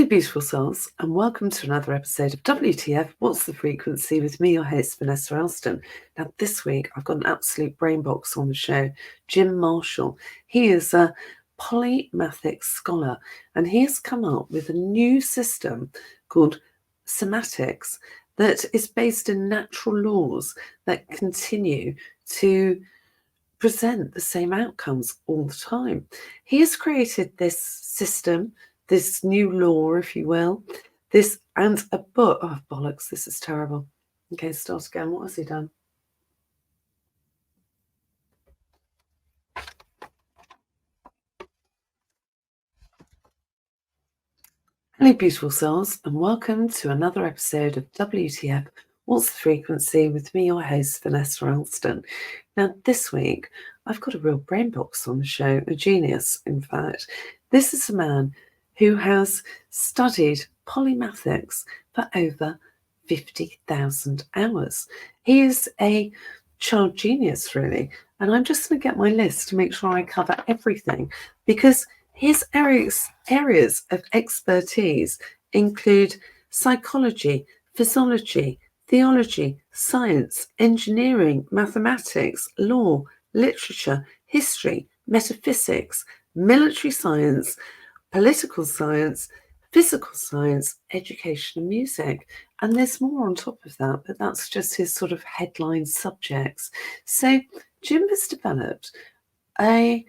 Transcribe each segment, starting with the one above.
beautiful souls, and welcome to another episode of WTF What's the Frequency with me, your host, Vanessa Elston. Now, this week I've got an absolute brain box on the show, Jim Marshall. He is a polymathic scholar, and he has come up with a new system called SEPTEMICS that is based in natural laws that continue to present the same outcomes all the time. He has created this system, this new law, if you will, this and a book. Oh, bollocks, this is terrible. Okay, start again. What has he done? Hello, beautiful souls, and welcome to another episode of WTF What's the Frequency with me, your host, Vanessa Elston. Now, this week, I've got a real brain box on the show, a genius, in fact. This is a man who has studied polymathics for over 50,000 hours. He is a child genius, really, and I'm just going to get my list to make sure I cover everything, because his areas of expertise include psychology, physiology, theology, science, engineering, mathematics, law, literature, history, metaphysics, military science, political science, physical science, education and music. And there's more on top of that, but that's just his sort of headline subjects. So Jim has developed a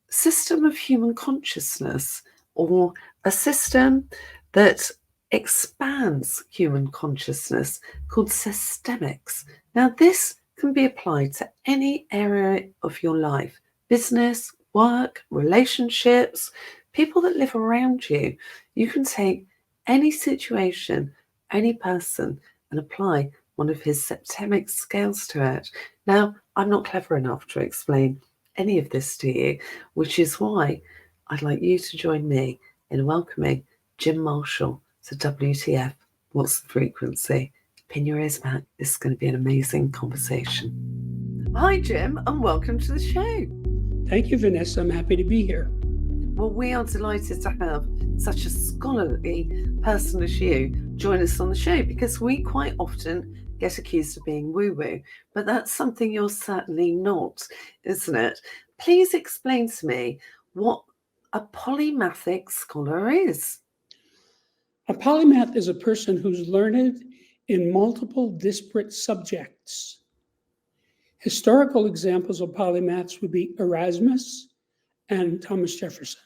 system of human consciousness, or a system that expands human consciousness, called SEPTEMICS. Now, this can be applied to any area of your life: business, work, relationships, people that live around you. You can take any situation, any person, and apply one of his SEPTEMICS scales to it. Now, I'm not clever enough to explain any of this to you, which is why I'd like you to join me in welcoming Jim Marshall to WTF What's the Frequency. Pin your ears back. This is going to be an amazing conversation. Hi, Jim, and welcome to the show. Thank you, Vanessa. I'm happy to be here. Well, we are delighted to have such a scholarly person as you join us on the show, because we quite often get accused of being woo-woo, but that's something you're certainly not, isn't it? Please explain to me what a polymathic scholar is. A polymath is a person who's learned in multiple disparate subjects. Historical examples of polymaths would be Erasmus and Thomas Jefferson.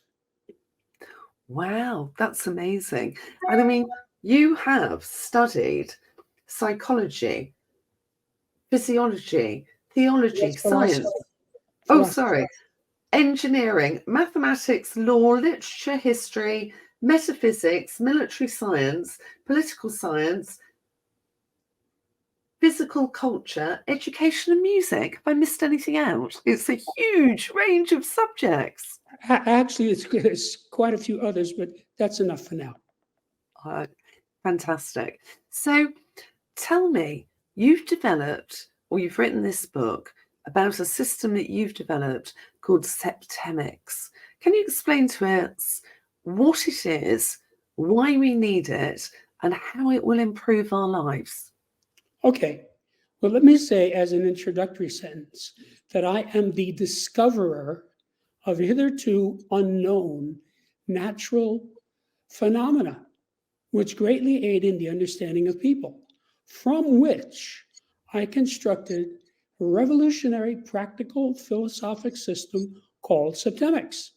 Wow, that's amazing. And I mean, you have studied psychology, physiology, theology, science. Oh, sorry. Engineering, mathematics, law, literature, history, metaphysics, military science, political science, physical culture, education and music. Have I missed anything out? It's a huge range of subjects. Actually, it's quite a few others, but that's enough for now. Fantastic. So tell me, you've developed, or you've written this book about a system that you've developed called SEPTEMICS. Can you explain to us what it is, why we need it, and how it will improve our lives? Okay. Well, let me say as an introductory sentence that I am the discoverer of hitherto unknown natural phenomena, which greatly aid in the understanding of people, from which I constructed a revolutionary practical philosophic system called SEPTEMICS,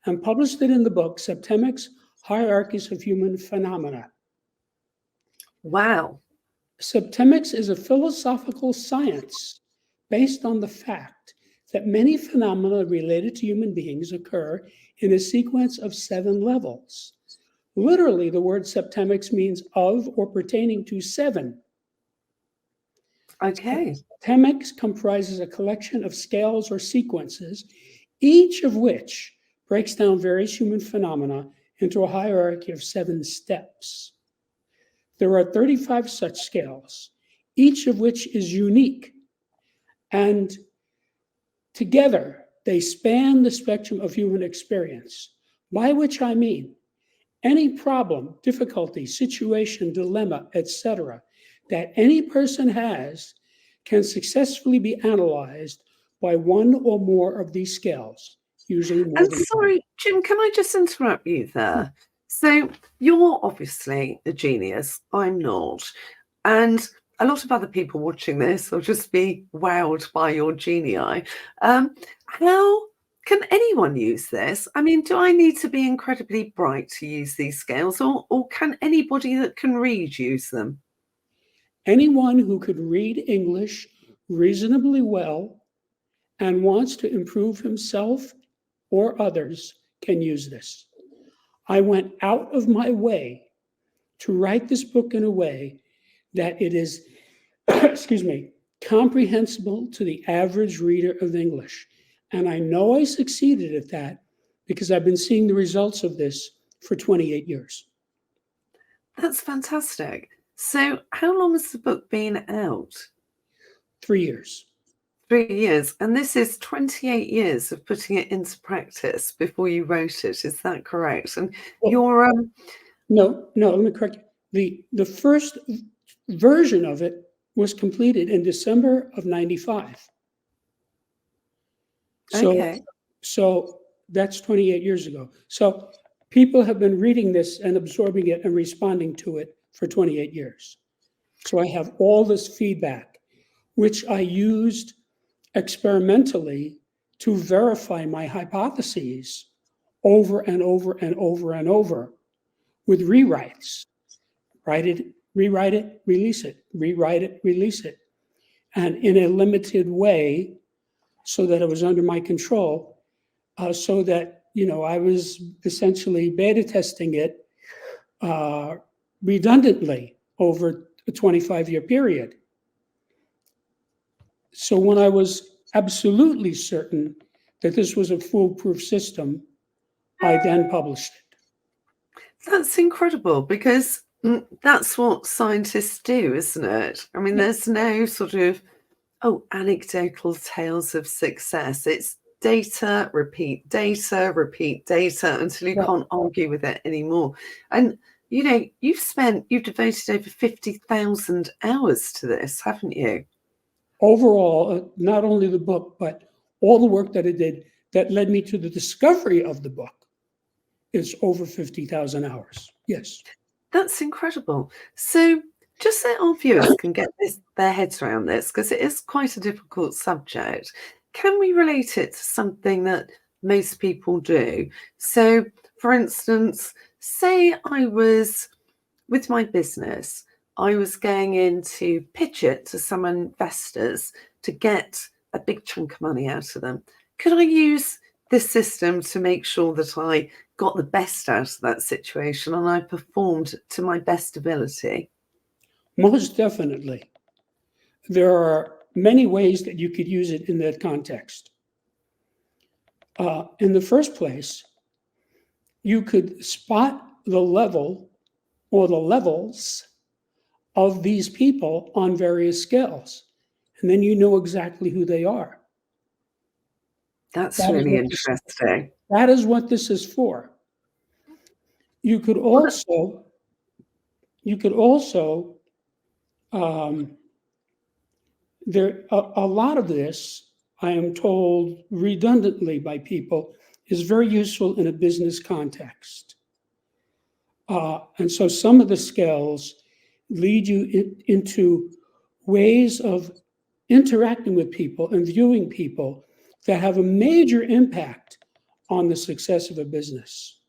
and published it in the book SEPTEMICS: Hierarchies of Human Phenomena. Wow. SEPTEMICS is a philosophical science based on the fact that many phenomena related to human beings occur in a sequence of 7 levels. Literally, the word SEPTEMICS means of or pertaining to 7. Okay. SEPTEMICS comprises a collection of scales or sequences, each of which breaks down various human phenomena into a hierarchy of 7 steps. There are 35 such scales, each of which is unique, and together they span the spectrum of human experience, by which I mean any problem, difficulty, situation, dilemma, etc., that any person has can successfully be analyzed by one or more of these scales, usually more And than one. sorry, Jim, can I just interrupt you there? So you're obviously a genius. I'm not. And a lot of other people watching this will just be wowed by your genii. How can anyone use this? I mean, do I need to be incredibly bright to use these scales, or can anybody that can read use them? Anyone who could read English reasonably well and wants to improve himself or others can use this. I went out of my way to write this book in a way that it is, excuse me, comprehensible to the average reader of English. And I know I succeeded at that because I've been seeing the results of this for 28 years. That's fantastic. So how long has the book been out? 3 years. 3 years. And this is 28 years of putting it into practice before you wrote it. Is that correct? And Well, you're no, let me correct you. The first version of it was completed in December of 95. okay. So that's 28 years ago. So people have been reading this and absorbing it and responding to it for 28 years. So I have all this feedback, which I used experimentally to verify my hypotheses over and over and over and over with rewrites. Write it, rewrite it, release it, rewrite it, release it. And in a limited way, so that it was under my control, so that, I was essentially beta testing it redundantly over a 25-year period. So when I was absolutely certain that this was a foolproof system, I then published it. That's incredible because that's what scientists do, isn't it? I mean, there's no sort of, anecdotal tales of success. It's data, repeat data, repeat data until you Right. can't argue with it anymore. And, you've devoted over 50,000 hours to this, haven't you? Overall, not only the book, but all the work that I did that led me to the discovery of the book is over 50,000 hours. Yes. That's incredible. So, just so our viewers can get their heads around this, because it is quite a difficult subject, can we relate it to something that most people do? So, for instance, say I was with my business, I was going in to pitch it to some investors to get a big chunk of money out of them. Could I use this system to make sure that I got the best out of that situation and I performed to my best ability? Most definitely. There are many ways that you could use it in that context. In the first place, you could spot the level or the levels of these people on various scales, and then you know exactly who they are. That's That is really what this, interesting. that is what this is for. You could Well, also there a lot of this, I am told redundantly by people, is very useful in a business context. And so some of the skills lead you into ways of interacting with people and viewing people that have a major impact on the success of a business.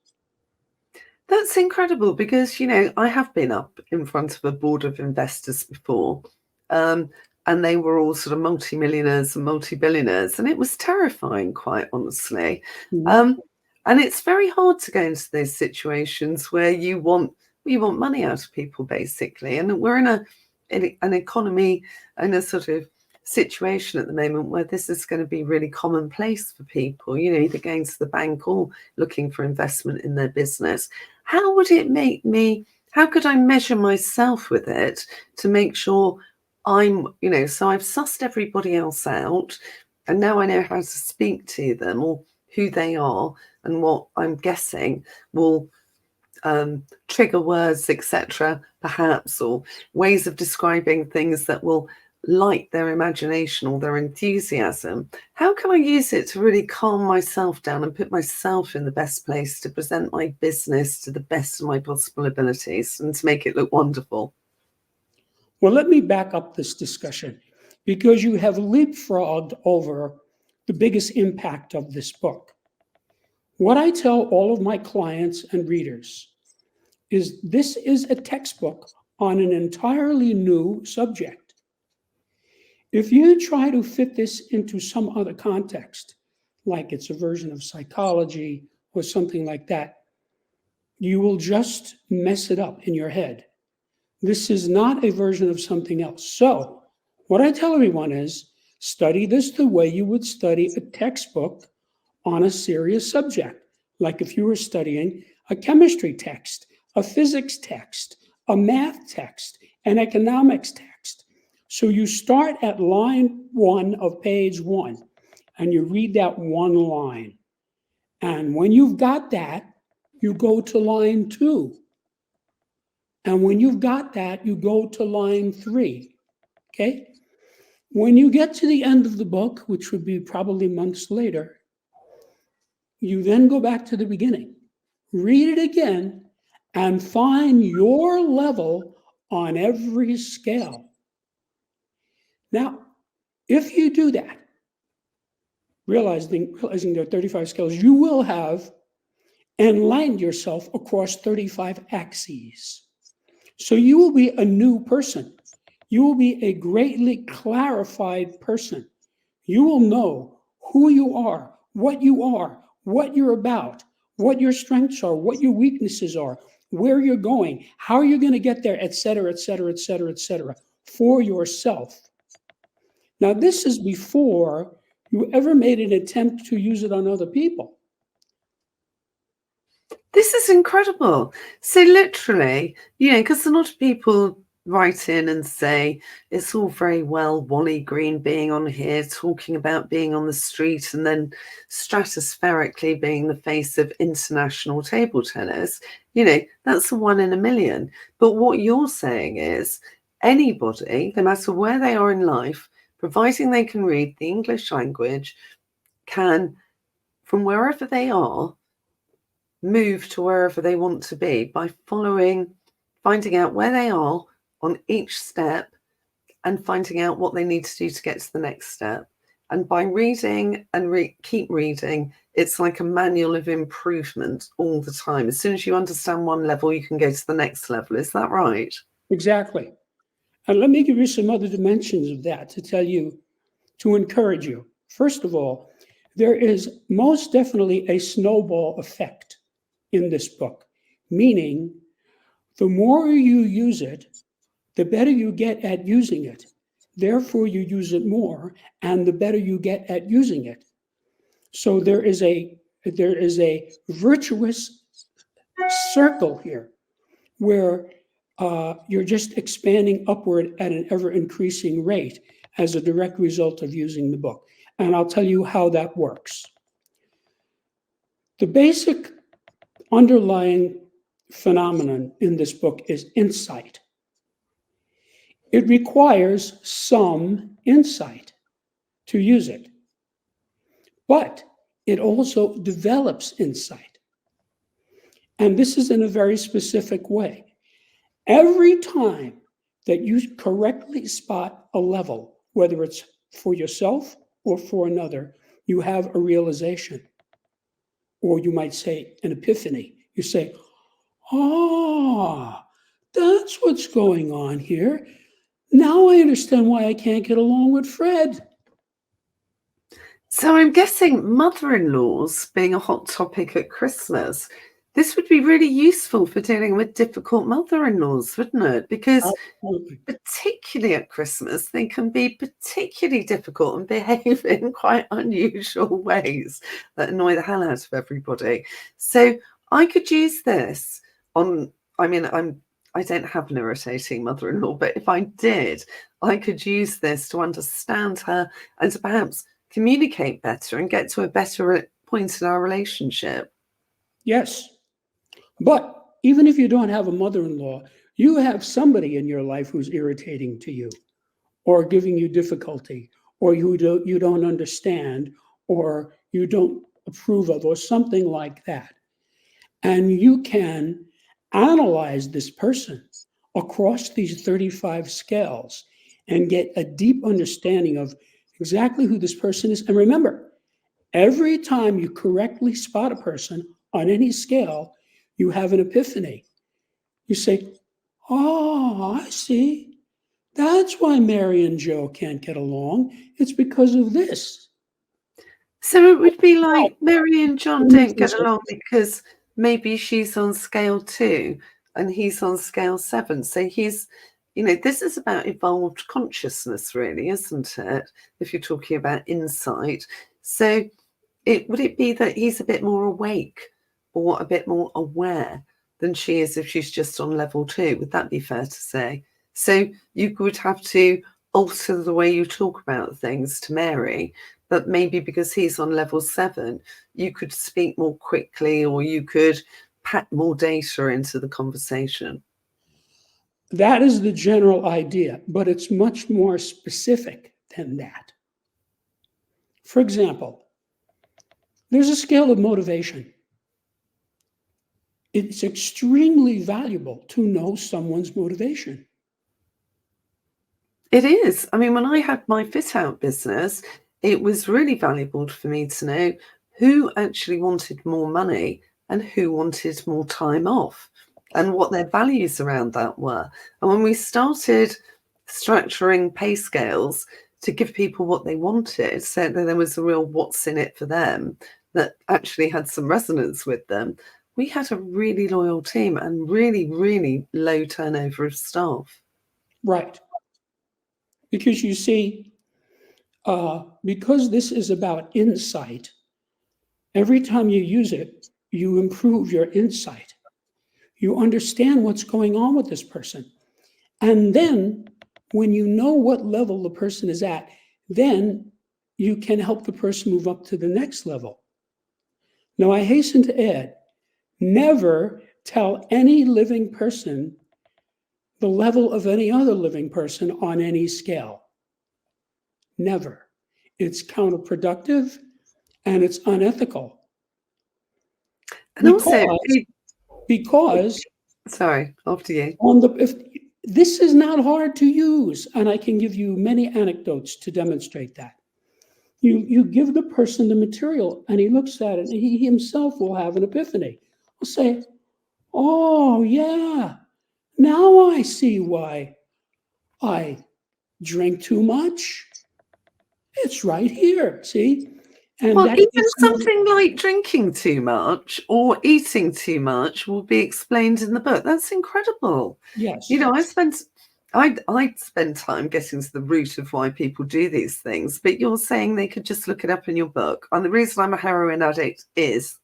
that's incredible because, I have been up in front of a board of investors before, and they were all sort of multimillionaires and multi-billionaires, and it was terrifying, quite honestly. Mhm. And it's very hard to go into those situations where you want money out of people, basically. And we're in an economy and a sort of situation at the moment where this is going to be really commonplace for people, either going to the bank or looking for investment in their business. How would it make me, how could I measure myself with it to make sure so I've sussed everybody else out and now I know how to speak to them or who they are and what I'm guessing will trigger words, etc., perhaps, or ways of describing things that will light their imagination or their enthusiasm. How can I use it to really calm myself down and put myself in the best place to present my business to the best of my possible abilities and to make it look wonderful? Well, let me back up this discussion because you have leapfrogged over the biggest impact of this book. What I tell all of my clients and readers is this is a textbook on an entirely new subject. If you try to fit this into some other context, like it's a version of psychology or something like that, you will just mess it up in your head. This is not a version of something else. So, what I tell everyone is study this the way you would study a textbook on a serious subject, like if you were studying a chemistry text, a physics text, a math text, an economics text. So you start at line 1 of page 1 and you read that one line. And when you've got that, you go to line 2. And when you've got that, you go to line 3. Okay? When you get to the end of the book, which would be probably months later, you then go back to the beginning, read it again, and find your level on every scale. Now, if you do that, realizing there are 35 scales, you will have enlightened yourself across 35 axes. So you will be a new person. You will be a greatly clarified person. You will know who you are, what you're about, what your strengths are, what your weaknesses are, where you're going, how you're going to get there, et cetera, et cetera, et cetera, et cetera, for yourself. Now, this is before you ever made an attempt to use it on other people. This is incredible. So literally, because a lot of people write in and say it's all very well Wally Green being on here talking about being on the street and then stratospherically being the face of international table tennis. That's a 1 in a million. But what you're saying is anybody, no matter where they are in life, providing they can read the English language, can, from wherever they are, move to wherever they want to be by finding out where they are on each step and finding out what they need to do to get to the next step. And by reading and keep reading, it's like a manual of improvement all the time. As soon as you understand one level, you can go to the next level. Is that right? Exactly. And let me give you some other dimensions of that to tell you, to encourage you. First of all, there is most definitely a snowball effect in this book, meaning the more you use it, the better you get at using it. Therefore, you use it more, and the better you get at using it. So there is a virtuous circle here where you're just expanding upward at an ever-increasing rate as a direct result of using the book. And I'll tell you how that works. The basic underlying phenomenon in this book is insight. It requires some insight to use it, but it also develops insight. And this is in a very specific way. Every time that you correctly spot a level, whether it's for yourself or for another, you have a realization, or you might say an epiphany. You say, that's what's going on here. Now I understand why I can't get along with Fred. So I'm guessing mother-in-laws being a hot topic at Christmas, this would be really useful for dealing with difficult mother-in-laws, wouldn't it? Because particularly at Christmas, they can be particularly difficult and behave in quite unusual ways that annoy the hell out of everybody. So I could use this on, I don't have an irritating mother-in-law, but if I did, I could use this to understand her and to perhaps communicate better and get to a better point in our relationship. Yes. But even if you don't have a mother-in-law, you have somebody in your life who's irritating to you or giving you difficulty or you don't understand or you don't approve of or something like that. And you can analyze this person across these 35 scales and get a deep understanding of exactly who this person is. And remember, every time you correctly spot a person on any scale, you have an epiphany. You say, oh, I see. That's why Mary and Joe can't get along. It's because of this. So it would be like Mary and John don't get along because maybe she's on scale 2 and he's on scale 7. So he's, this is about evolved consciousness, really, isn't it? If you're talking about insight. So would it be that he's a bit more awake or a bit more aware than she is if she's just on level 2? Would that be fair to say? So you would have to alter the way you talk about things to Mary, but maybe because he's on level 7, you could speak more quickly or you could pack more data into the conversation. That is the general idea, but it's much more specific than that. For example, there's a scale of motivation. It's extremely valuable to know someone's motivation. It is. I mean, when I had my fit out business, it was really valuable for me to know who actually wanted more money and who wanted more time off and what their values around that were. And when we started structuring pay scales to give people what they wanted, so that there was a real what's in it for them that actually had some resonance with them, we had a really loyal team and really, really low turnover of staff. Right. Because you see, because this is about insight, every time you use it, you improve your insight. You understand what's going on with this person. And then when you know what level the person is at, then you can help the person move up to the next level. Now, I hasten to add, never tell any living person the level of any other living person on any scale. Never. It's counterproductive and it's unethical. And also, Because sorry, after you. if this is not hard to use, and I can give you many anecdotes to demonstrate that. You give the person the material and he looks at it and he himself will have an epiphany. He'll say, oh yeah, now I see why I drink too much. It's right here, see? And Well, that even gives you, something like drinking too much or eating too much will be explained in the book. That's incredible. yes. I'd spend time getting to the root of why people do these things, but you're saying they could just look it up in your book. And the reason I'm a heroin addict is,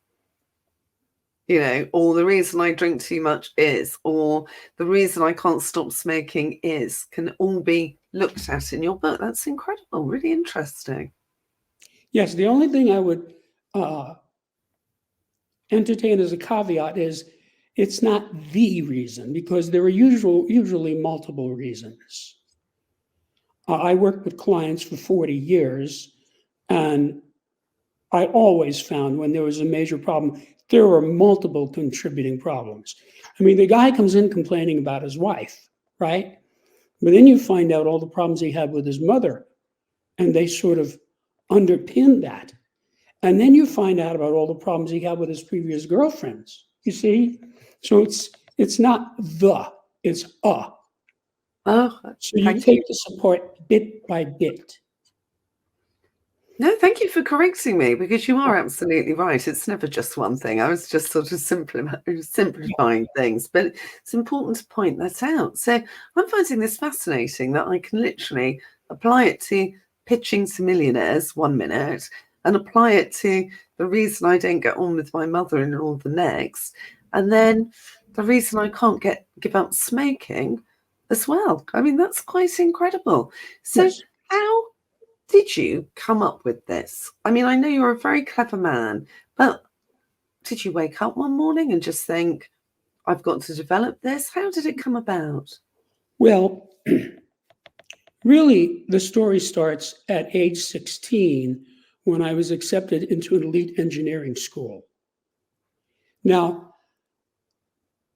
or the reason I drink too much is, or the reason I can't stop smoking is, can all be looked at in your book. That's incredible. Really interesting. Yes, the only thing I would entertain as a caveat is it's not the reason, because there are usually multiple reasons. I worked with clients for 40 years, and I always found when there was a major problem, there were multiple contributing problems. I mean, the guy comes in complaining about his wife, right? But then you find out all the problems he had with his mother, and they sort of underpin that. And then you find out about all the problems he had with his previous girlfriends. You see? So it's not it's a. Oh, So you take the support bit by bit. No, thank you for correcting me, because you are absolutely right. It's never just one thing. I was just sort of simplifying things, but it's important to point that out. So I'm finding this fascinating that I can literally apply it to pitching to millionaires 1 minute and apply it to the reason I don't get on with my mother-in-law the next, and then the reason I can't give up smoking as well. I mean, that's quite incredible. So Yes. how did you come up with this? I mean, I know you're a very clever man, but did you wake up one morning and just think, I've got to develop this? How did it come about? Well, really, the story starts at age 16 when I was accepted into an elite engineering school. Now,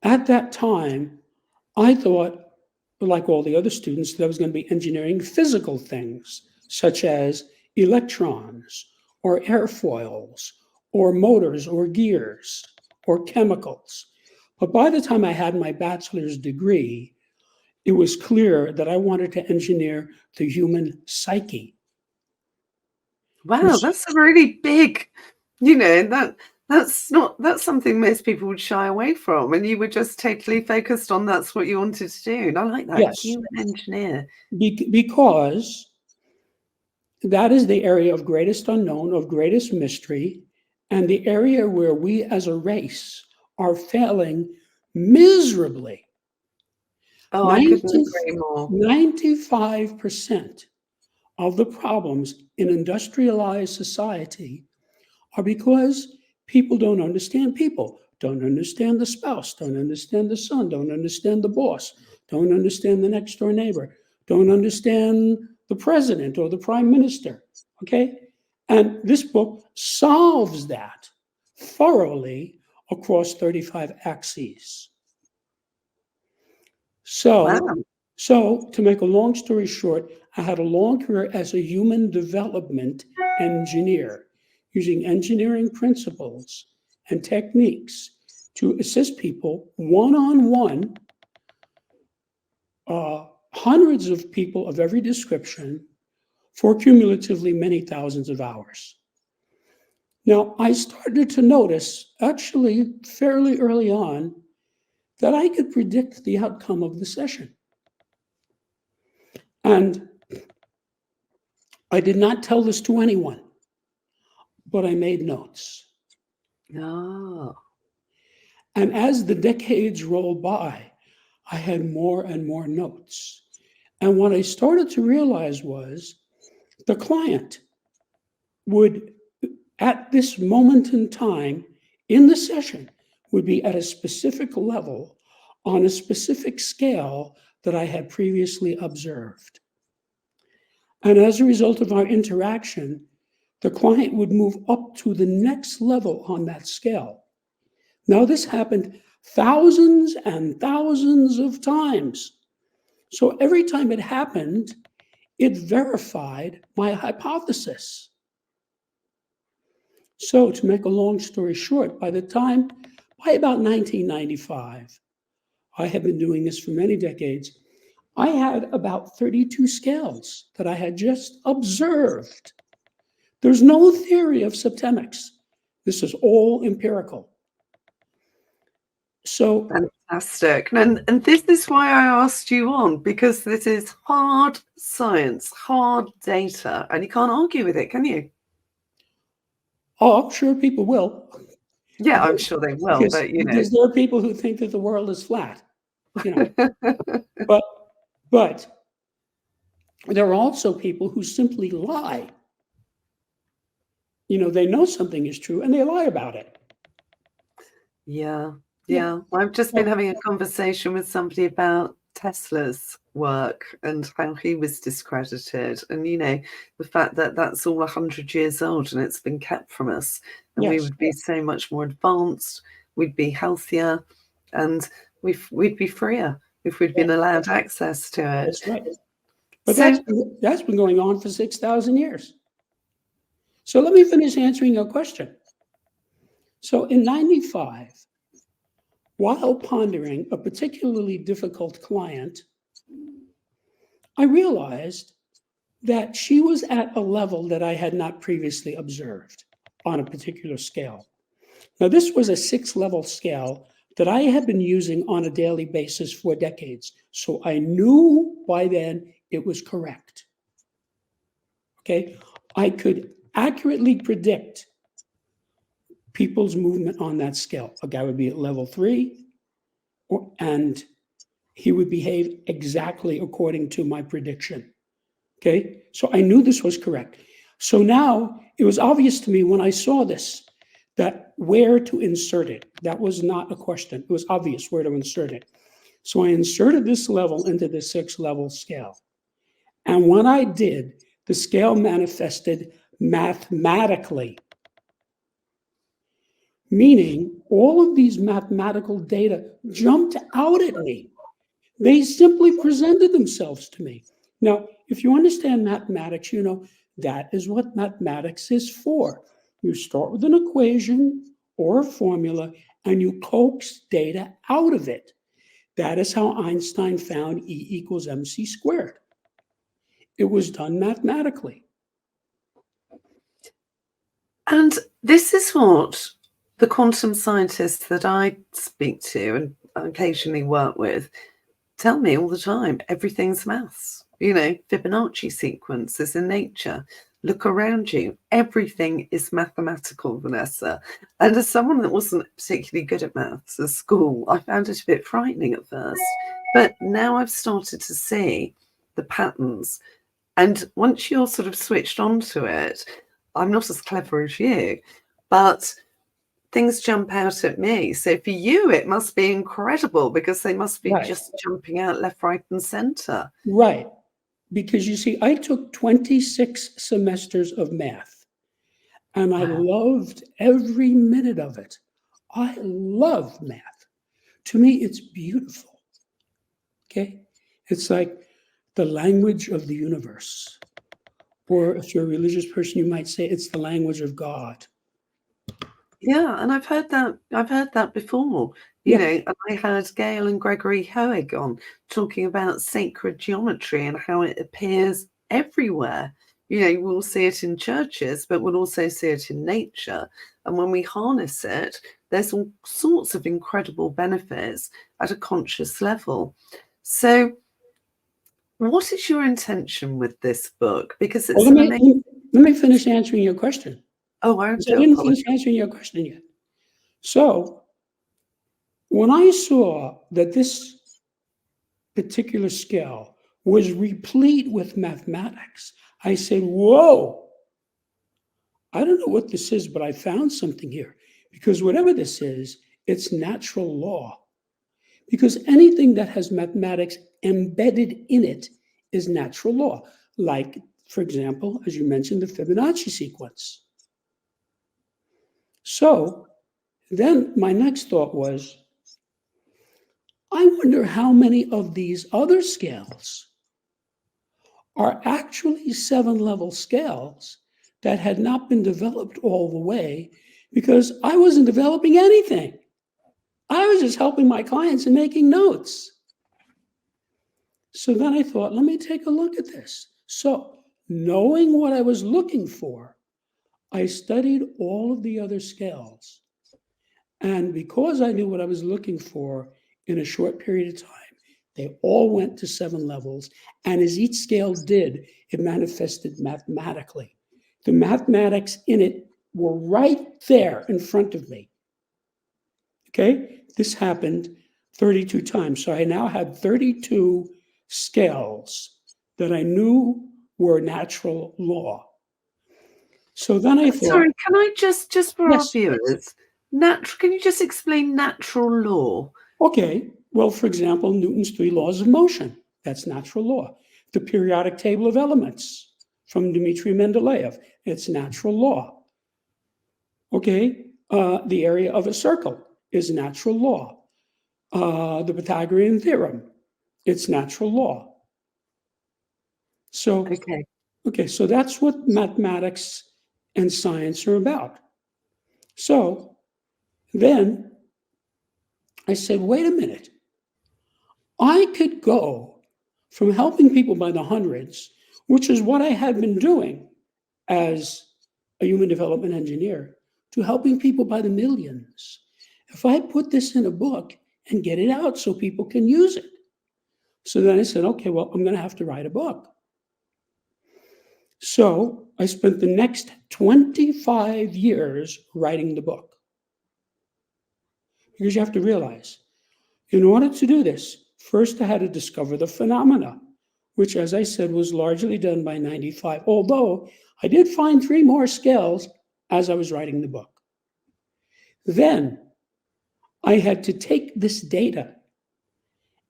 at that time, I thought, like all the other students, that I was going to be engineering physical things, such as electrons or airfoils or motors or gears or chemicals. But by the time I had my bachelor's degree, it was clear that I wanted to engineer the human psyche. Wow, that's a really big, that's something most people would shy away from. And you were just totally focused on that's what you wanted to do. And I like that, Yes, human engineer. because that is the area of greatest unknown, of greatest mystery, and the area where we as a race are failing miserably. Oh, I couldn't agree more. 95% of the problems in industrialized society are because people don't understand people, don't understand the spouse, don't understand the son, don't understand the boss, don't understand the next door neighbor, don't understand the president or the prime minister. Okay? And this book solves that thoroughly across 35 axes. Wow. So to make a long story short, I had a long career as a human development engineer, using engineering principles and techniques to assist people one-on-one, hundreds of people of every description, for cumulatively many thousands of hours. Now, I started to notice, actually fairly early on, that I could predict the outcome of the session. And I did not tell this to anyone, but I made notes. Oh. And as the decades rolled by, I had more and more notes. And what I started to realize was the client would, at this moment in time in the session, would be at a specific level on a specific scale that I had previously observed. And as a result of our interaction, the client would move up to the next level on that scale. Now, this happened thousands and thousands of times. So every time it happened, it verified my hypothesis. So to make a long story short, by about 1995, I have been doing this for many decades, I had about 32 scales that I had just observed. There's no theory of SEPTEMICS. This is all empirical. So Fantastic. And this is why I asked you on, because this is hard science, hard data, and you can't argue with it, can you? oh, I'm sure people will. Yeah, I'm sure they will, but Because there are people who think that the world is flat, but there are also people who simply lie. They know something is true and they lie about it. Yeah. Well, I've just been having a conversation with somebody about Tesla's work and how he was discredited, and the fact that that's all 100 years old and it's been kept from us, and we would be so much more advanced, we'd be healthier, and we'd be freer if we'd been allowed access to it. That's right. But that's been going on for 6,000 years. So let me finish answering your question. So in 95, while pondering a particularly difficult client, I realized that she was at a level that I had not previously observed on a particular scale. Now, this was a 6-level scale that I had been using on a daily basis for decades. So I knew by then it was correct. Okay, I could accurately predict people's movement on that scale. A guy would be at level 3, and he would behave exactly according to my prediction. Okay, so I knew this was correct. So now it was obvious to me when I saw this that where to insert it. That was not a question. It was obvious where to insert it. So I inserted this level into the 6-level scale. And when I did, the scale manifested mathematically, meaning all of these mathematical data jumped out at me. They simply presented themselves to me. Now, if you understand mathematics, you know that is what mathematics is for. You start with an equation or a formula, and you coax data out of it. That is how Einstein found E equals mc squared. It was done mathematically. And this is what the quantum scientists that I speak to and occasionally work with tell me all the time. Everything's maths. You know, Fibonacci sequences in nature. Look around you. Everything is mathematical, Vanessa. And as someone that wasn't particularly good at maths at school, I found it a bit frightening at first. But now I've started to see the patterns. And once you're sort of switched onto it, I'm not as clever as you, but things jump out at me. So for you, it must be incredible because they must be just jumping out left, right, and center. Right. Because you see, I took 26 semesters of math and I loved every minute of it. I love math. To me, it's beautiful. Okay. It's like the language of the universe. Or if you're a religious person, you might say it's the language of God. Yeah, and I've heard that before. You know, and I heard Gail and Gregory Hoeg on talking about sacred geometry and how it appears everywhere. You know, we'll see it in churches, but we'll also see it in nature. And when we harness it, there's all sorts of incredible benefits at a conscious level. So what is your intention with this book? Because it's let me finish answering your question. Oh, I didn't finish answering your question yet. So when I saw that this particular scale was replete with mathematics, I said, whoa, I don't know what this is, but I found something here. Because whatever this is, it's natural law. Because anything that has mathematics embedded in it is natural law. Like, for example, as you mentioned, the Fibonacci sequence. So then my next thought was, I wonder how many of these other scales are actually 7-level scales that had not been developed all the way because I wasn't developing anything. I was just helping my clients and making notes. So then I thought, let me take a look at this. So knowing what I was looking for, I studied all of the other scales. And because I knew what I was looking for in a short period of time, they all went to 7 levels. And as each scale did, it manifested mathematically. The mathematics in it were right there in front of me. Okay, this happened 32 times. So I now had 32 scales that I knew were natural law. So then I thought... Sorry, can I just for our viewers, can you just explain natural law? Okay, well, for example, Newton's 3 laws of motion, that's natural law. The periodic table of elements from Dmitri Mendeleev, it's natural law. Okay, the area of a circle is natural law. The Pythagorean theorem, it's natural law. So, okay, so that's what mathematics and science are about. So then I said, wait a minute. I could go from helping people by the hundreds, which is what I had been doing as a human development engineer, to helping people by the millions. If I put this in a book and get it out so people can use it. So then I said, okay, well, I'm going to have to write a book. So I spent the next 25 years writing the book. Because you have to realize, in order to do this, first I had to discover the phenomena, which, as I said, was largely done by 95, although I did find 3 more scales as I was writing the book. Then I had to take this data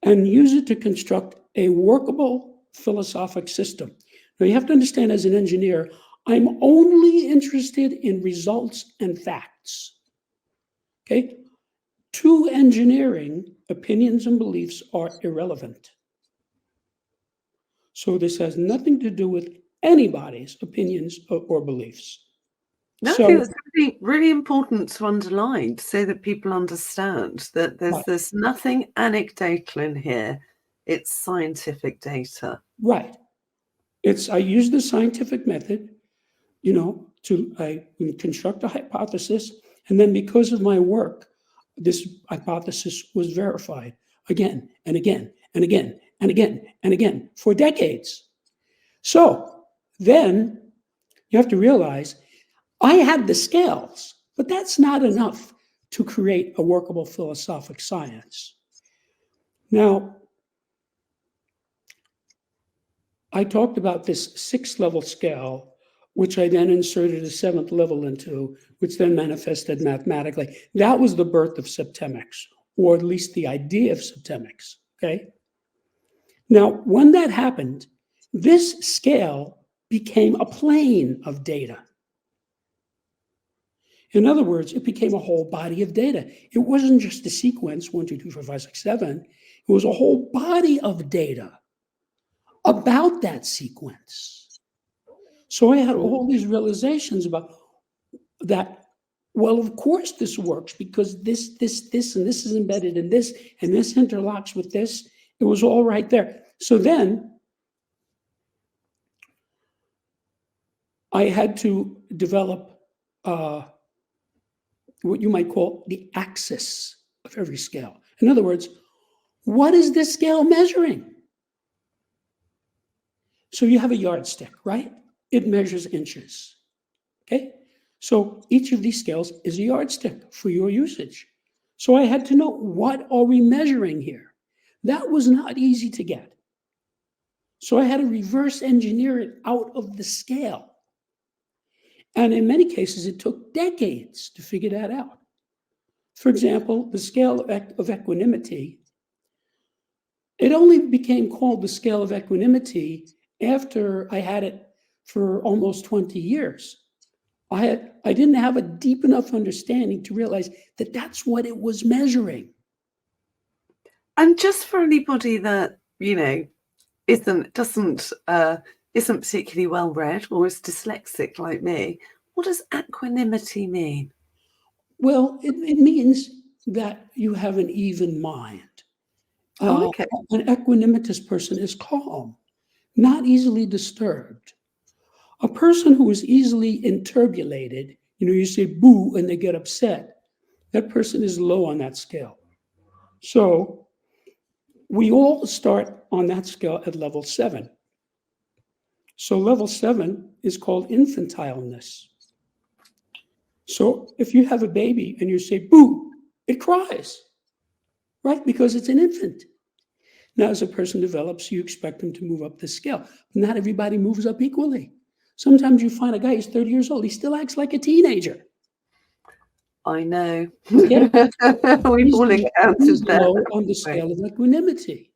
and use it to construct a workable philosophic system. Now, you have to understand, as an engineer, I'm only interested in results and facts. Okay? To engineering, opinions and beliefs are irrelevant. So this has nothing to do with anybody's opinions or beliefs. No, I So think that's really, really important to underline so that people understand that there's nothing anecdotal in here. It's scientific data. right. I use the scientific method, I construct a hypothesis, and then because of my work, this hypothesis was verified again and again and again and again and again for decades. So then you have to realize I had the scales, but that's not enough to create a workable philosophic science. Now, I talked about this 6-level scale, which I then inserted a 7th level into, which then manifested mathematically. That was the birth of SEPTEMICS, or at least the idea of SEPTEMICS, okay? Now, when that happened, this scale became a plane of data. In other words, it became a whole body of data. It wasn't just a sequence, 1, 2, 3, 4, 5, 6, 7. It was a whole body of data about that sequence. So I had all these realizations about that. Well, of course this works because this, and this is embedded in this, and this interlocks with this. It was all right there. So then I had to develop what you might call the axis of every scale. In other words, what is this scale measuring? So you have a yardstick, right? It measures inches, okay? So each of these scales is a yardstick for your usage. So I had to know, what are we measuring here? That was not easy to get. So I had to reverse engineer it out of the scale. And in many cases, it took decades to figure that out. For example, the scale of equanimity, it only became called the scale of equanimity after I had it for almost 20 years. I didn't have a deep enough understanding to realize that that's what it was measuring. And just for anybody that, isn't particularly well read or is dyslexic like me, what does equanimity mean? Well, it means that you have an even mind. Okay. An equanimitous person is calm, not easily disturbed. A person who is easily interbulated, you say boo and they get upset, that person is low on that scale. So we all start on that scale at level 7. So level 7 is called infantileness. So if you have a baby and you say boo, it cries, right? Because it's an infant. Now, as a person develops, you expect them to move up the scale. Not everybody moves up equally. Sometimes you find a guy who's 30 years old, he still acts like a teenager. I know. Okay? We've all encountered that. Low on the scale of equanimity.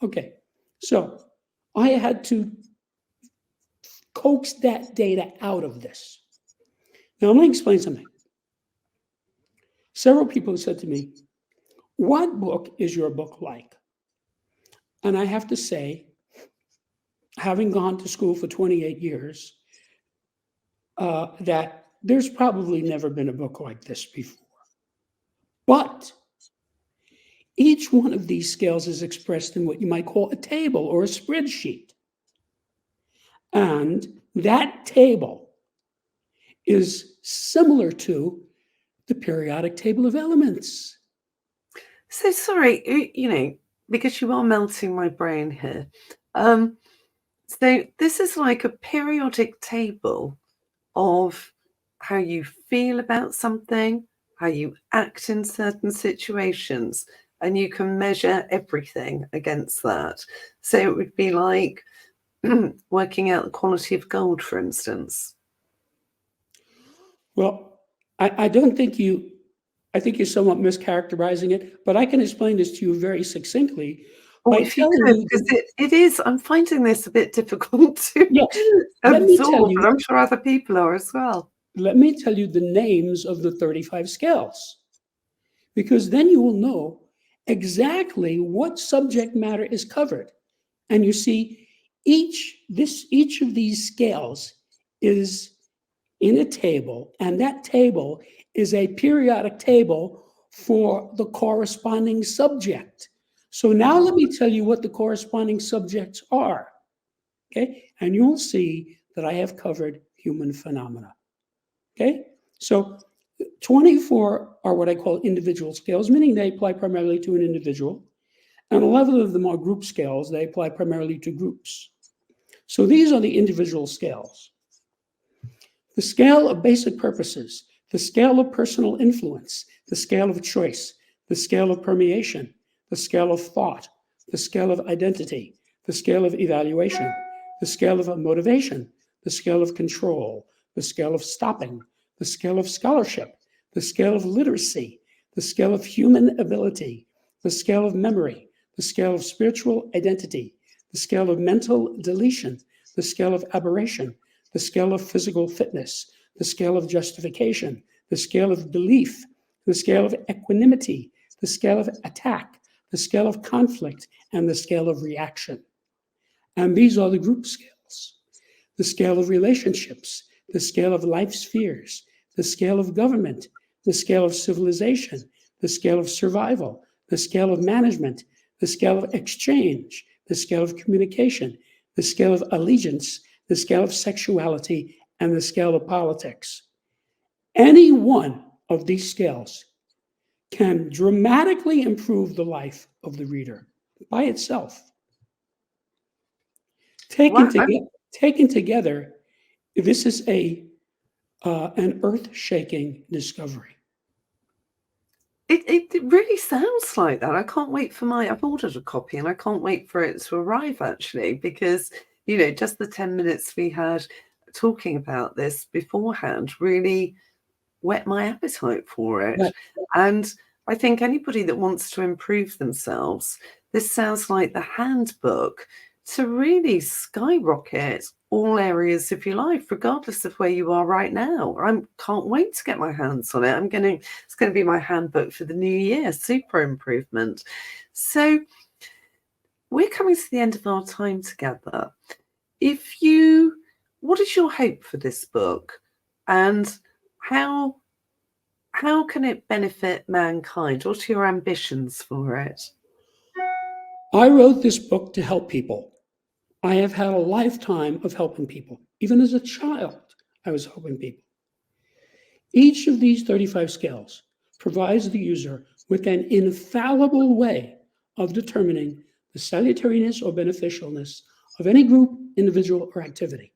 Okay, so I had to coax that data out of this. Now, let me explain something. Several people have said to me, what book is your book like? And I have to say, having gone to school for 28 years, that there's probably never been a book like this before. But each one of these scales is expressed in what you might call a table or a spreadsheet. And that table is similar to the periodic table of elements. So sorry, because you are melting my brain here. So this is like a periodic table of how you feel about something, how you act in certain situations, and you can measure everything against that. So it would be like working out the quality of gold, for instance. Well, I don't think you I think you're somewhat mischaracterizing it, but I can explain this to you very succinctly Or by if you telling could, you because that, it is, I'm finding this a bit difficult to yes, let me tell absorb, and you, I'm sure other people are as well. let me tell you the names of the 35 scales, because then you will know exactly what subject matter is covered. And you see, each of these scales is in a table, and that table is a periodic table for the corresponding subject. So now let me tell you what the corresponding subjects are, okay? And you'll see that I have covered human phenomena, okay? So 24 are what I call individual scales, meaning they apply primarily to an individual, and 11 of them are group scales. They apply primarily to groups. So these are the individual scales. The scale of basic purposes, the scale of personal influence, the scale of choice, the scale of permeation, the scale of thought, the scale of identity, the scale of evaluation, the scale of motivation, the scale of control, the scale of stopping, the scale of scholarship, the scale of literacy, the scale of human ability, the scale of memory, the scale of spiritual identity, the scale of mental deletion, the scale of aberration, the scale of physical fitness, the scale of justification, the scale of belief, the scale of equanimity, the scale of attack, the scale of conflict, and the scale of reaction. And these are the group scales. The scale of relationships, the scale of life spheres, the scale of government, the scale of civilization, the scale of survival, the scale of management, the scale of exchange, the scale of communication, the scale of allegiance, the scale of sexuality, and the scale of politics. Any one of these scales can dramatically improve the life of the reader by itself. Taken, Wow, toge- taken together, this is an earth-shaking discovery. it really sounds like that. I can't wait for I've ordered a copy and I can't wait for it to arrive actually, because, just the 10 minutes we had talking about this beforehand really whet my appetite for it. Right. And I think anybody that wants to improve themselves, this sounds like the handbook to really skyrocket all areas of your life, regardless of where you are right now. I can't wait to get my hands on it. It's going to be my handbook for the new year, super improvement. So we're coming to the end of our time together. What is your hope for this book, and how can it benefit mankind? What are your ambitions for it? I wrote this book to help people. I have had a lifetime of helping people. Even as a child, I was helping people. Each of these 35 scales provides the user with an infallible way of determining the salutariness or beneficialness of any group, individual, or activity.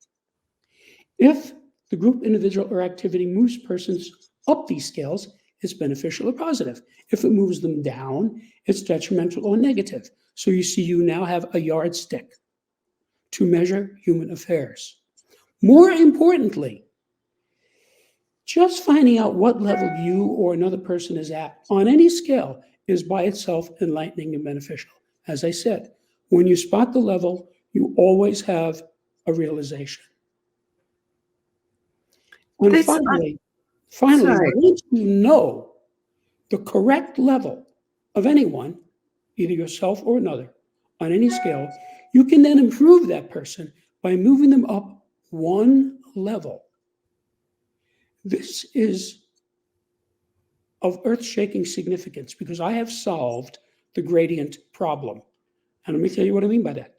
If the group, individual, or activity moves persons up these scales, it's beneficial or positive. If it moves them down, it's detrimental or negative. So you now have a yardstick to measure human affairs. More importantly, just finding out what level you or another person is at on any scale is by itself enlightening and beneficial. As I said, when you spot the level, you always have a realization. And This, finally, sorry, once you know the correct level of anyone, either yourself or another, on any scale, you can then improve that person by moving them up one level. This is of earth-shaking significance because I have solved the gradient problem. And let me tell you what I mean by that.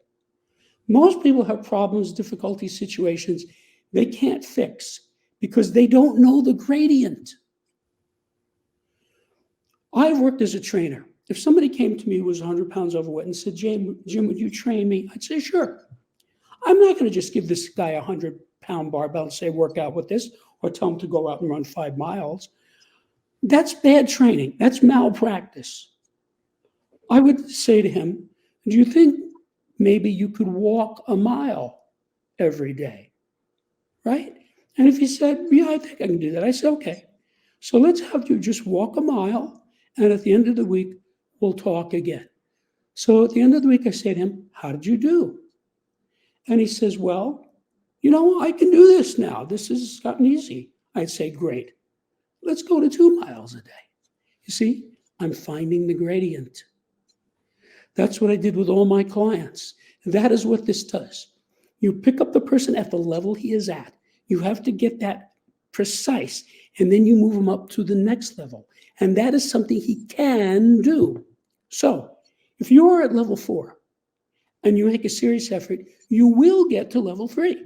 Most people have problems, difficulties, situations they can't fix because they don't know the gradient. I've worked as a trainer. If somebody came to me who was 100 pounds overweight and said, Jim, would you train me? I'd say, sure. I'm not going to just give this guy a 100-pound barbell and say, work out with this, or tell him to go out and run 5 miles. That's bad training. That's malpractice. I would say to him, do you think maybe you could walk a mile every day? Right? And if he said, yeah, I think I can do that, I said, okay. So let's have you just walk a mile, and at the end of the week, we'll talk again. So at the end of the week, I say to him, how did you do? And he says, well, I can do this now. This has gotten easy. I'd say, great. Let's go to 2 miles a day. You see, I'm finding the gradient. That's what I did with all my clients. That is what this does. You pick up the person at the level he is at. You have to get that precise, and then you move him up to the next level. And that is something he can do. So if you are at level 4 and you make a serious effort, you will get to level 3.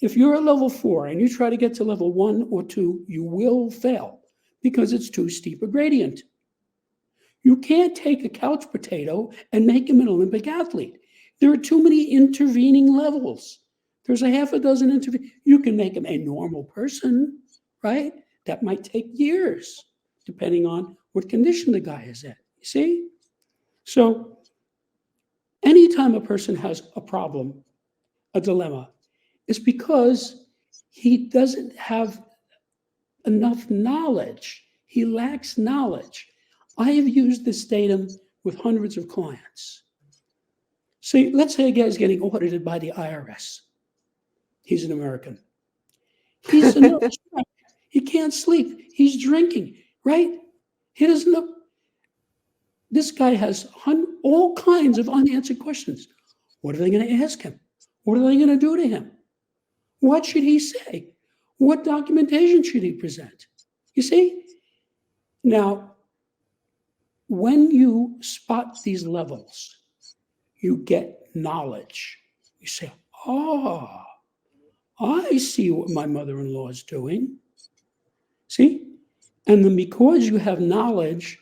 If you're at level 4 and you try to get to level 1 or 2, you will fail because it's too steep a gradient. You can't take a couch potato and make him an Olympic athlete. There are too many intervening levels. There's a half a dozen intervening. You can make him a normal person, right? That might take years, depending on what condition the guy is in. You see? So anytime a person has a problem, a dilemma, it's because he doesn't have enough knowledge. He lacks knowledge. I have used this datum with hundreds of clients. See, let's say a guy's getting audited by the IRS. He's an American. He's a nervous wreck. He can't sleep. He's drinking, right? He doesn't know. This guy has all kinds of unanswered questions. What are they going to ask him? What are they going to do to him? What should he say? What documentation should he present? You see? Now, when you spot these levels, you get knowledge. You say, oh, I see what my mother-in-law is doing. See? And then because you have knowledge,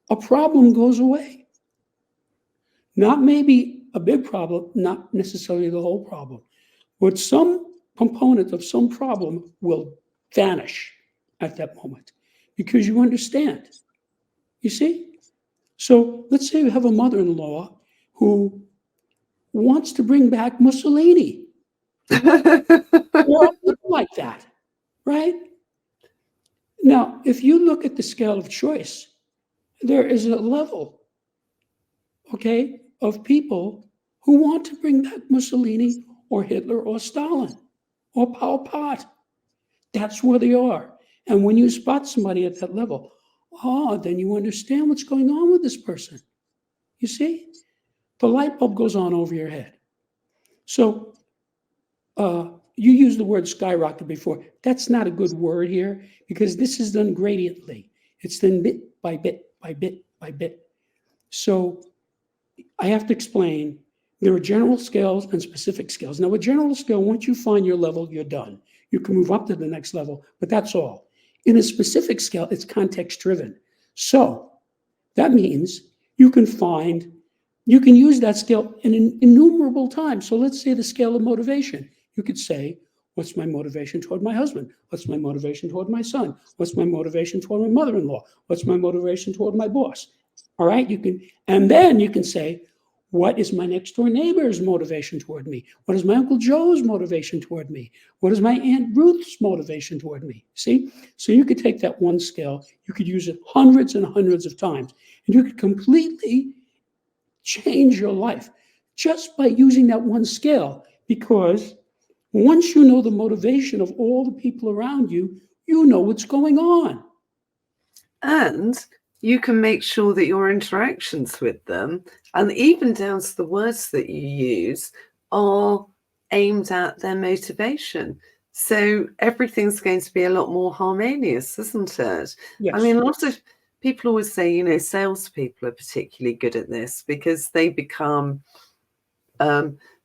a problem goes away. Not maybe a big problem, not necessarily the whole problem, but some component of some problem will vanish at that moment because you understand. You see? So let's say you have a mother-in-law who wants to bring back Mussolini. Or like that, right? Now, if you look at the scale of choice, there is a level, okay, of people who want to bring back Mussolini or Hitler or Stalin or Pol Pot. That's where they are. And when you spot somebody at that level, then you understand what's going on with this person. You see? The light bulb goes on over your head. So you used the word skyrocket before. That's not a good word here because this is done gradiently. It's done bit by bit by bit by bit. So I have to explain there are general scales and specific scales. Now, with general scale, once you find your level, you're done. You can move up to the next level, but that's all. In a specific scale, it's context driven. So that means you can use that scale in innumerable times. So let's say the scale of motivation. You could say, what's my motivation toward my husband? What's my motivation toward my son? What's my motivation toward my mother-in-law? What's my motivation toward my boss? All right, and then you can say, what is my next door neighbor's motivation toward me? What is my Uncle Joe's motivation toward me? What is my Aunt Ruth's motivation toward me? See? So you could take that one scale, you could use it hundreds and hundreds of times, and you could completely change your life just by using that one scale, because once you know the motivation of all the people around you, you know what's going on. And you can make sure that your interactions with them, and even down to the words that you use, are aimed at their motivation. So everything's going to be a lot more harmonious, isn't it? Yes. I mean, a lot of people always say, salespeople are particularly good at this because they become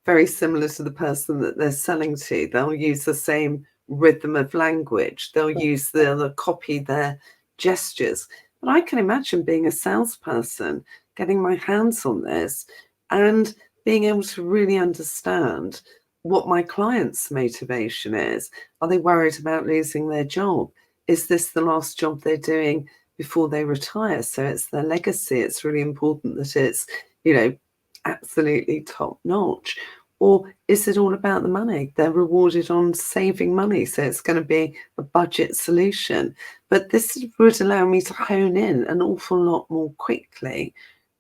very similar to the person that they're selling to. They'll use the same rhythm of language. They'll use they'll copy their gestures. But I can imagine being a salesperson, getting my hands on this and being able to really understand what my client's motivation is. Are they worried about losing their job? Is this the last job they're doing before they retire? So it's their legacy. It's really important that it's, absolutely top notch. Or is it all about the money? They're rewarded on saving money, so it's going to be a budget solution. But this would allow me to hone in an awful lot more quickly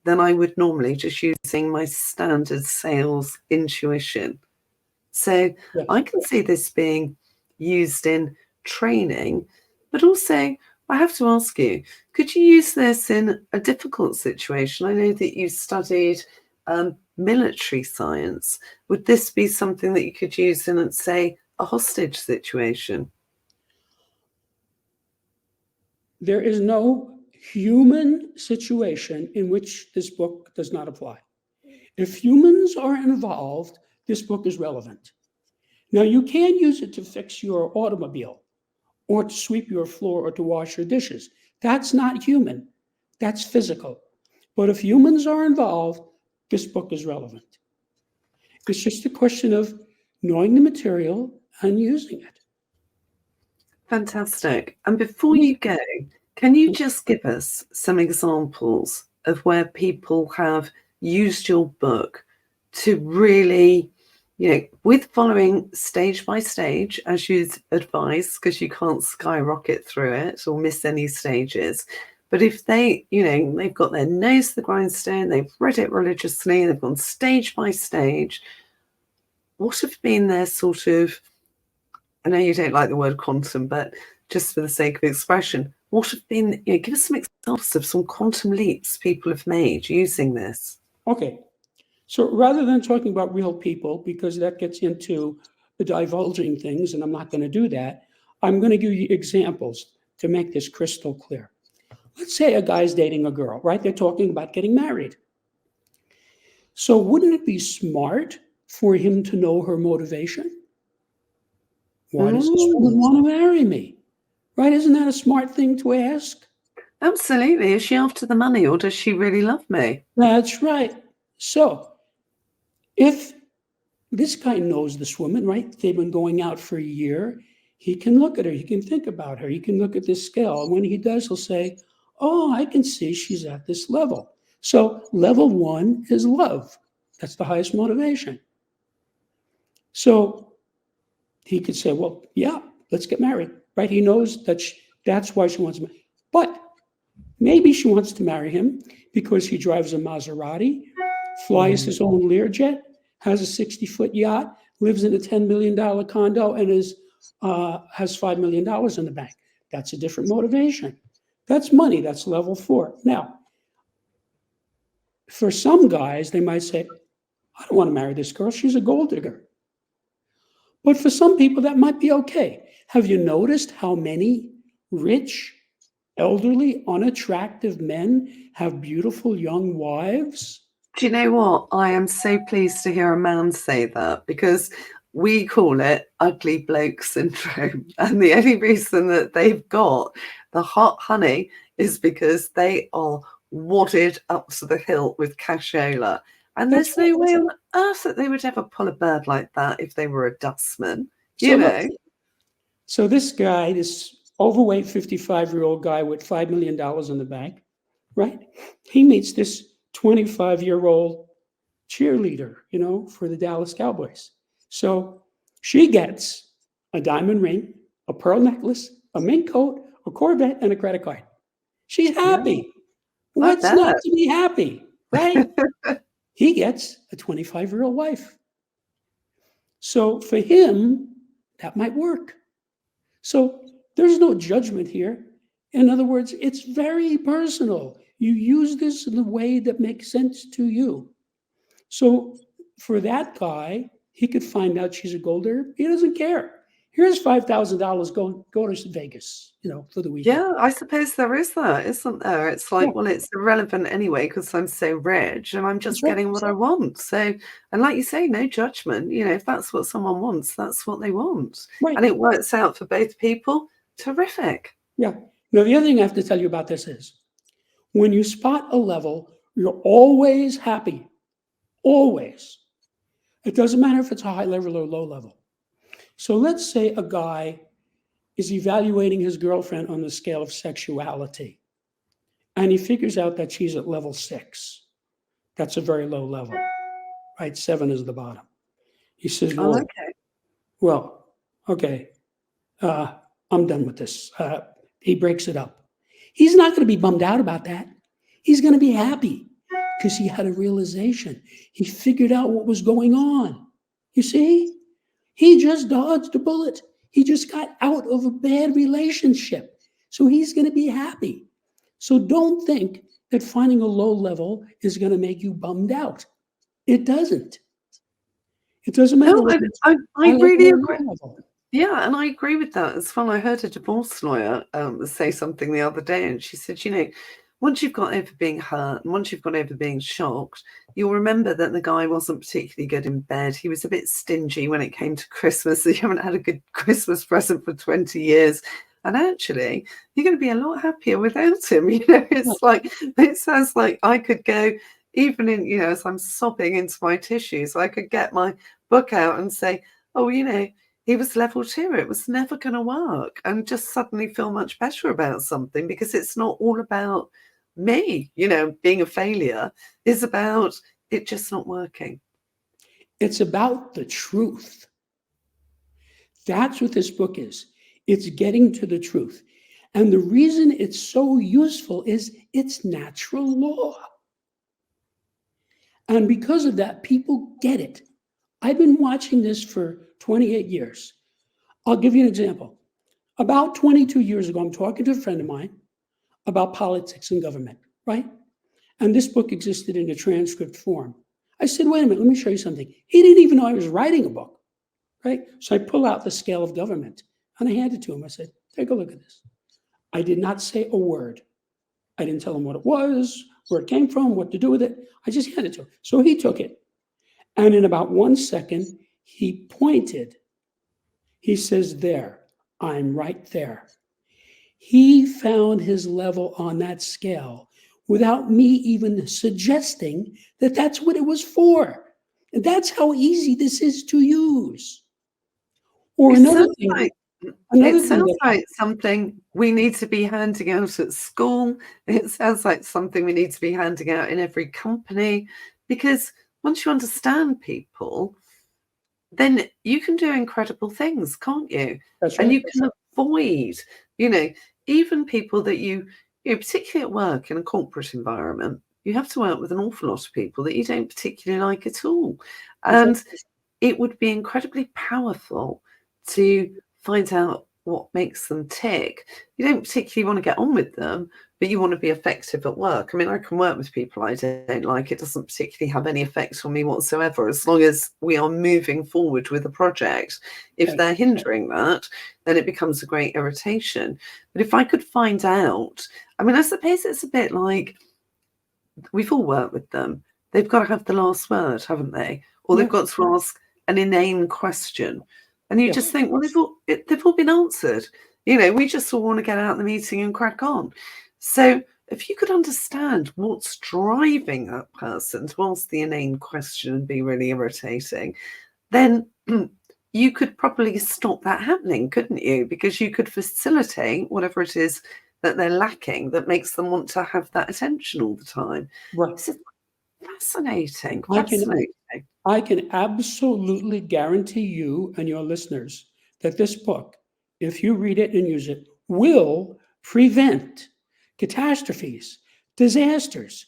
than I would normally just using my standard sales intuition. So Yes. I can see this being used in training, but also I have to ask you, could you use this in a difficult situation? I know that you studied military science. Would this be something that you could use in, let's say, a hostage situation? There is no human situation in which this book does not apply. If humans are involved, this book is relevant. Now, you can use it to fix your automobile or to sweep your floor or to wash your dishes. That's not human, that's physical. But if humans are involved, this book is relevant. It's just a question of knowing the material and using it. Fantastic. And before you go, can you just give us some examples of where people have used your book to really, with following stage by stage, as you advise, because you can't skyrocket through it or miss any stages. But if they've got their nose to the grindstone, they've read it religiously, they've gone stage by stage, what have been their sort of, I know you don't like the word quantum, but just for the sake of expression, what have been, give us some examples of some quantum leaps people have made using this. Okay. So rather than talking about real people, because that gets into the divulging things, and I'm not going to do that, I'm going to give you examples to make this crystal clear. Let's say a guy's dating a girl, right? They're talking about getting married. So wouldn't it be smart for him to know her motivation? Why does this woman want to marry me? Right? Isn't that a smart thing to ask? Absolutely. Is she after the money or does she really love me? That's right. So if this guy knows this woman, right? They've been going out for a year. He can look at her. He can think about her. He can look at this scale. And when he does, he'll say, oh, I can see she's at this level. So level 1 is love. That's the highest motivation. So he could say, well, yeah, let's get married, right? He knows that that's why she wants to marry. But maybe she wants to marry him because he drives a Maserati, flies his own Learjet, has a 60-foot yacht, lives in a $10 million condo, and has $5 million in the bank. That's a different motivation. That's money. That's level 4. Now, for some guys, they might say, I don't want to marry this girl. She's a gold digger. But for some people, that might be okay. Have you noticed how many rich, elderly, unattractive men have beautiful young wives? Do you know what? I am so pleased to hear a man say that because we call it ugly bloke syndrome. And the only reason that they've got the hot honey is because they are wadded up to the hilt with cashola. And there's no way on earth that they would ever pull a bird like that if they were a dustman, So this guy, this overweight 55-year-old guy with $5 million in the bank, right? He meets this 25-year-old cheerleader, for the Dallas Cowboys. So she gets a diamond ring, a pearl necklace, a mink coat, a Corvette, and a credit card. She's happy. What's not to be happy, right? He gets a 25-year-old wife. So for him, that might work. So there's no judgment here. In other words, it's very personal. You use this in the way that makes sense to you. So for that guy, he could find out she's a gold digger. He doesn't care. Here's $5,000. Go to Vegas, for the weekend. Yeah, I suppose there is that, isn't there? It's like, well, it's irrelevant anyway because I'm so rich and I'm just getting what I want. So, and like you say, no judgment. If that's what someone wants, that's what they want. Right. And it works out for both people. Terrific. Yeah. Now, the other thing I have to tell you about this is when you spot a level, you're always happy. Always. It doesn't matter if it's a high level or low level. So let's say a guy is evaluating his girlfriend on the scale of sexuality, and he figures out that she's at level 6. That's a very low level, right? 7 is the bottom. He says, Oh, "Whoa, okay. well, okay, I'm done with this." He breaks it up. He's not going to be bummed out about that. He's going to be happy because he had a realization. He figured out what was going on. You see, he just dodged a bullet. He just got out of a bad relationship. So he's going to be happy. So don't think that finding a low level is going to make you bummed out. It doesn't. It doesn't matter No, whether it's I high level really or agree. low level. Yeah, and I agree with that. It's fun. I heard a divorce lawyer say something the other day, and she said, once you've got over being hurt and once you've got over being shocked, you'll remember that the guy wasn't particularly good in bed. He was a bit stingy when it came to Christmas. So you haven't had a good Christmas present for 20 years. And actually, you're going to be a lot happier without him. It's like, it sounds like I could go, even in, as I'm sobbing into my tissues, I could get my book out and say, oh, he was level 2. It was never going to work, and just suddenly feel much better about something because it's not all about me, being a failure is about it just not working. It's about the truth. That's what this book is. It's getting to the truth. And the reason it's so useful is it's natural law. And because of that, people get it. I've been watching this for 28 years. I'll give you an example. About 22 years ago, I'm talking to a friend of mine about politics and government, right? And this book existed in a transcript form. I said, wait a minute, let me show you something. He didn't even know I was writing a book, right? So I pull out the scale of government and I hand it to him. I said, take a look at this. I did not say a word. I didn't tell him what it was, where it came from, what to do with it. I just handed it to him. So he took it. And in about 1 second, he pointed. He says, there, I'm right there. He found his level on that scale without me even suggesting that that's what it was for. And that's how easy this is to use. Or It another sounds thing, like another thing that something we need to be handing out at school. It sounds like something we need to be handing out in every company, because once you understand people, then you can do incredible things, can't you? that's And right. you can avoid, even people that particularly at work in a corporate environment, you have to work with an awful lot of people that you don't particularly like at all. That's right. And it would be incredibly powerful to find out what makes them tick. You don't particularly want to get on with them, but you want to be effective at work. I mean, I can work with people I don't like. It doesn't particularly have any effect on me whatsoever, as long as we are moving forward with a project. If they're hindering that, then it becomes a great irritation. But if I could find out, I mean, I suppose it's a bit like we've all worked with them. They've got to have the last word, haven't they? Or they've Yeah. got to ask an inane question. And you Yes. just think, well, they've all been answered. We just all want to get out of the meeting and crack on. So if you could understand what's driving that person to ask the inane question and be really irritating, then you could probably stop that happening, couldn't you? Because you could facilitate whatever it is that they're lacking that makes them want to have that attention all the time. Right. This is fascinating, I can fascinating. I can absolutely guarantee you and your listeners that this book, if you read it and use it, will prevent catastrophes, disasters,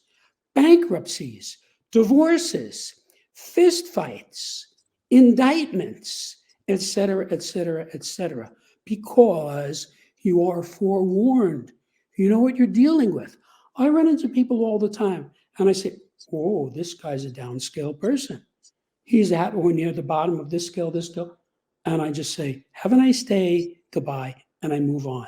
bankruptcies, divorces, fistfights, indictments, etc., etc., etc., because you are forewarned. You know what you're dealing with. I run into people all the time and I say, oh, this guy's a downscale person. He's at or near the bottom of this scale, this scale. And I just say, have a nice day, goodbye, and I move on.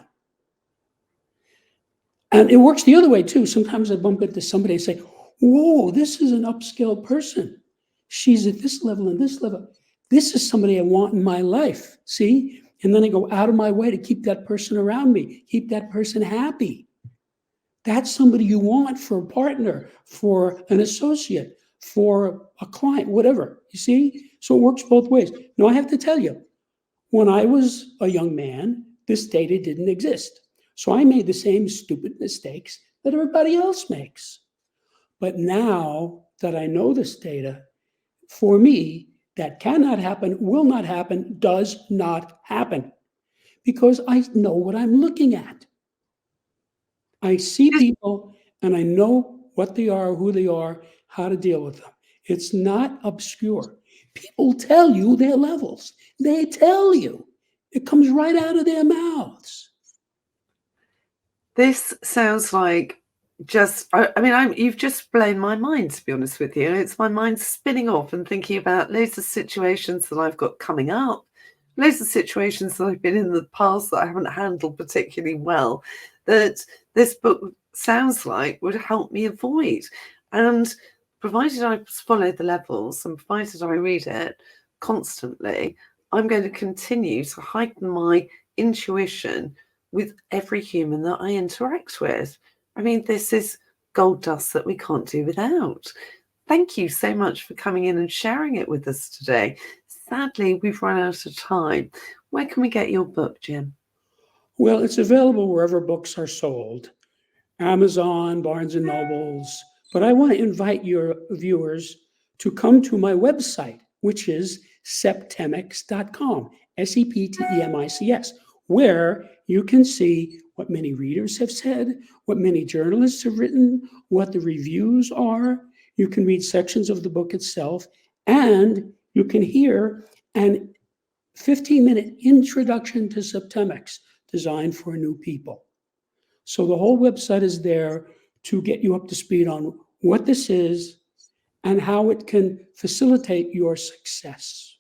And it works the other way too. Sometimes I bump into somebody and say, whoa, this is an upscale person. She's at this level and this level. This is somebody I want in my life. See? And then I go out of my way to keep that person around me, keep that person happy. That's somebody you want for a partner, for an associate, for a client, whatever. You see? So it works both ways. Now, I have to tell you, when I was a young man, this data didn't exist. So I made the same stupid mistakes that everybody else makes. But now that I know this data, for me, that cannot happen, will not happen, does not happen. Because I know what I'm looking at. I see people and I know what they are, who they are, how to deal with them. It's not obscure. People tell you their levels. They tell you. It comes right out of their mouths. This sounds like you've just blown my mind, to be honest with you. It's my mind spinning off and thinking about loads of situations that I've got coming up, loads of situations that I've been in the past that I haven't handled particularly well, that this book sounds like would help me avoid. And provided I follow the levels and provided I read it constantly, I'm going to continue to heighten my intuition with every human that I interact with. I mean, this is gold dust that we can't do without. Thank you so much for coming in and sharing it with us today. Sadly, we've run out of time. Where can we get your book, Jim? Well, it's available wherever books are sold, Amazon, Barnes and Nobles. But I want to invite your viewers to come to my website, which is SEPTEMICS.com, SEPTEMICS, where you can see what many readers have said, what many journalists have written, what the reviews are. You can read sections of the book itself, and you can hear an 15-minute introduction to Septemics designed for new people. So the whole website is there to get you up to speed on what this is and how it can facilitate your success.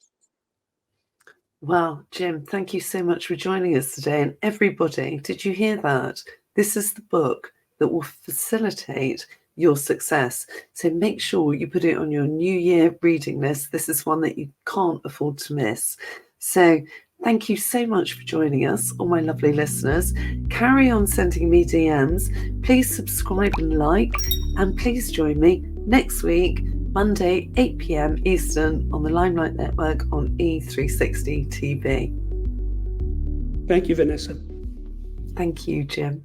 Well, Jim, thank you so much for joining us today. And everybody, did you hear that? This is the book that will facilitate your success. So make sure you put it on your New Year reading list. This is one that you can't afford to miss. So thank you so much for joining us, all my lovely listeners. Carry on sending me DMs. Please subscribe and like, and please join me next week, Monday, 8 p.m. Eastern on the Limelight Network on E360 TV. Thank you, Vanessa. Thank you, Jim.